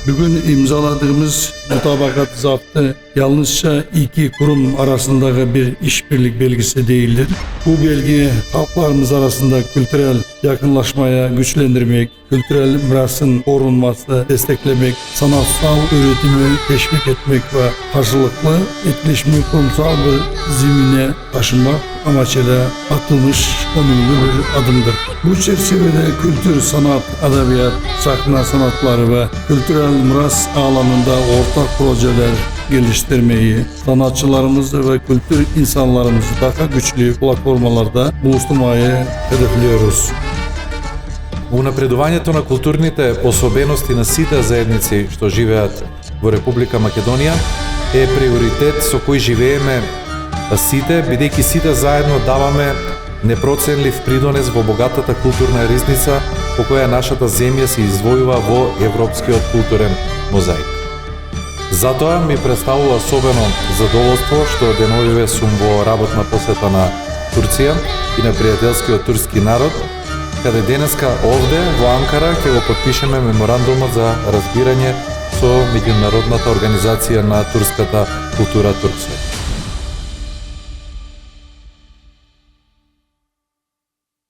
Bugün imzaladığımız mutabakat zaptı yalnızca iki kurum arasındaki bir işbirlik belgesi değildir. Bu belge halklarımız arasında kültürel yakınlaşmaya güçlendirmek, kültürel mirasın korunması, desteklemek, sanatsal üretimi teşvik etmek ve karşılıklı etkileşimi kurumsal bir zemine taşımak amacıyla atılmış önemli bir adımdır. Bu çerçevede kültür, sanat, edebiyat, sahne sanatları ve kültürel miras alanında ortak projeler geliştirmeyi, sanatçılarımızı ve kültür insanlarımızı daha güçlü platformalarda buluşturmayı hedefliyoruz. Унапредувањето на културните особености на сите заедници што живеат во Република Македонија е приоритет со кој живееме сите, бидејќи сите заедно даваме непроценлив придонес во богатата културна ризница по која нашата земја се издвојува во европскиот културен мозаик. Затоа ми представува особено задоволство што деновиве сум во работна посета на Турција и на пријателскиот турски народ, каде денеска овде во Анкара ќе го потпишеме меморандумот за разбирање со меѓународната организација на турската култура Турција.